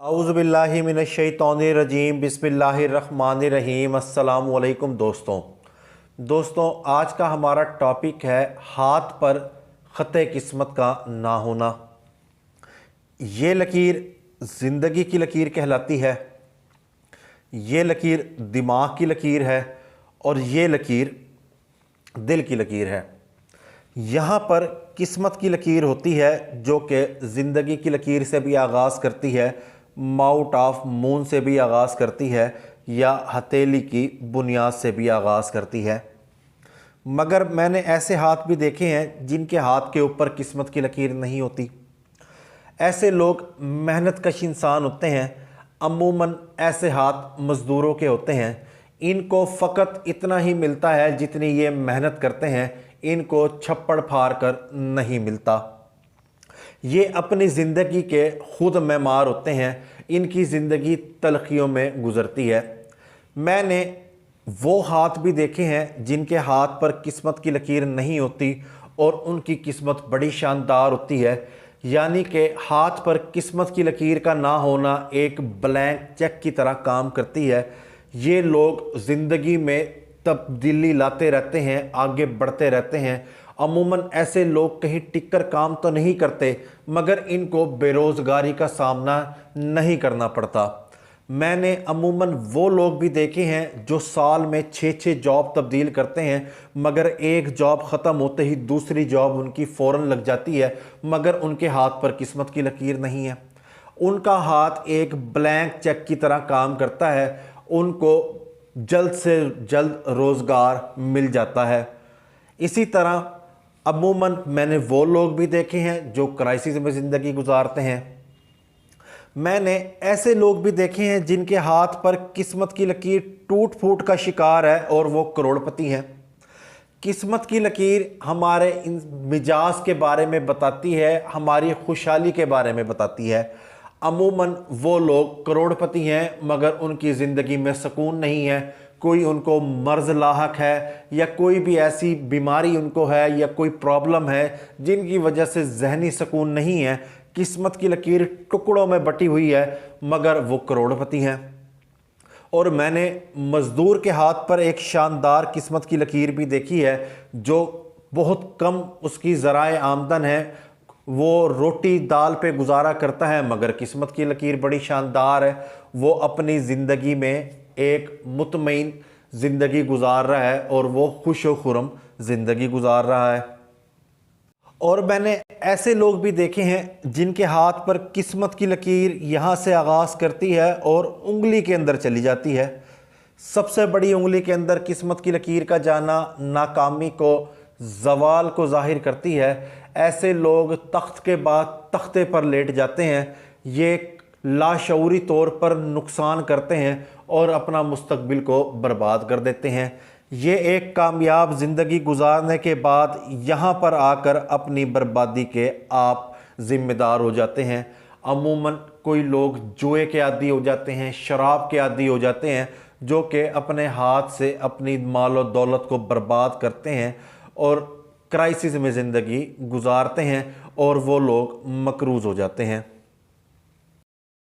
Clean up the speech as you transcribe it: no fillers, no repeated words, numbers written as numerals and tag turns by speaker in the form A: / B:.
A: औज़ुबिल्लाहि मिनश्शैतानिर्रजीम बिस्मिल्लाहिर्रहमानिर्रहीम। अस्सलामु अलैकुम दोस्तों, आज का हमारा टॉपिक है हाथ पर ख़त किस्मत का ना होना। ये लकीर ज़िंदगी की लकीर कहलाती है, ये लकीर दिमाग की लकीर है और ये लकीर दिल की लकीर है। यहाँ पर किस्मत की लकीर होती है जो कि ज़िंदगी की लकीर से भी आगाज़ करती है, माउट ऑफ मून से भी आगाज़ करती है या हथेली की बुनियाद से भी आगाज़ करती है। मगर मैंने ऐसे हाथ भी देखे हैं जिनके हाथ के ऊपर किस्मत की लकीर नहीं होती। ऐसे लोग मेहनत कश इंसान होते हैं। अमूमन ऐसे हाथ मज़दूरों के होते हैं। इनको फ़कत इतना ही मिलता है जितनी ये मेहनत करते हैं, इनको छप्पड़ फाड़ कर नहीं मिलता। ये अपनी ज़िंदगी के ख़ुद मेमार होते हैं, इनकी ज़िंदगी तलखियों में गुज़रती है। मैंने वो हाथ भी देखे हैं जिनके हाथ पर किस्मत की लकीर नहीं होती और उनकी किस्मत बड़ी शानदार होती है। यानी कि हाथ पर किस्मत की लकीर का ना होना एक ब्लैंक चेक की तरह काम करती है। ये लोग ज़िंदगी में तब्दीली लाते रहते हैं, आगे बढ़ते रहते हैं। अमूमन ऐसे लोग कहीं टिक कर काम तो नहीं करते, मगर इनको बेरोज़गारी का सामना नहीं करना पड़ता। मैंने अमूमन वो लोग भी देखे हैं जो साल में 6-6 जॉब तब्दील करते हैं, मगर एक जॉब ख़त्म होते ही दूसरी जॉब उनकी फ़ौरन लग जाती है, मगर उनके हाथ पर किस्मत की लकीर नहीं है। उनका हाथ एक ब्लैंक चेक की तरह काम करता है, उनको जल्द से जल्द रोज़गार मिल जाता है। इसी तरह अमूमन मैंने वो लोग भी देखे हैं जो क्राइसिस में ज़िंदगी गुजारते हैं। मैंने ऐसे लोग भी देखे हैं जिनके हाथ पर किस्मत की लकीर टूट फूट का शिकार है और वो करोड़पति हैं। किस्मत की लकीर हमारे इन मिजाज के बारे में बताती है, हमारी खुशहाली के बारे में बताती है। अमूमन वो लोग करोड़पति हैं मगर उनकी ज़िंदगी में सुकून नहीं है। कोई उनको मर्ज़ लाहक है या कोई भी ऐसी बीमारी उनको है या कोई प्रॉब्लम है जिनकी वजह से ज़हनी सुकून नहीं है। किस्मत की लकीर टुकड़ों में बटी हुई है मगर वो करोड़पति हैं। और मैंने मज़दूर के हाथ पर एक शानदार किस्मत की लकीर भी देखी है जो बहुत कम उसकी ज़राए आमदन है, वो रोटी दाल पे गुजारा करता है मगर किस्मत की लकीर बड़ी शानदार है। वो अपनी ज़िंदगी में एक मुतमईन ज़िंदगी गुजार रहा है और वो खुश व खुरम ज़िंदगी गुजार रहा है। और मैंने ऐसे लोग भी देखे हैं जिनके हाथ पर किस्मत की लकीर यहाँ से आगाज़ करती है और उंगली के अंदर चली जाती है। सबसे बड़ी उंगली के अंदर किस्मत की लकीर का जाना नाकामी को, ज़वाल को ज़ाहिर करती है। ऐसे लोग तख्त के बाद तख्ते पर लेट जाते हैं। ये लाशऊरी तौर पर नुकसान करते हैं और अपना मुस्तकबिल को बर्बाद कर देते हैं। ये एक कामयाब ज़िंदगी गुजारने के बाद यहाँ पर आकर अपनी बर्बादी के आप ज़िम्मेदार हो जाते हैं। अमूमन कोई लोग जुए के आदी हो जाते हैं, शराब के आदी हो जाते हैं, जो कि अपने हाथ से अपनी माल और दौलत को बर्बाद करते हैं और क्राइसिस में ज़िंदगी गुजारते हैं और वो लोग मकरूज़ हो जाते हैं।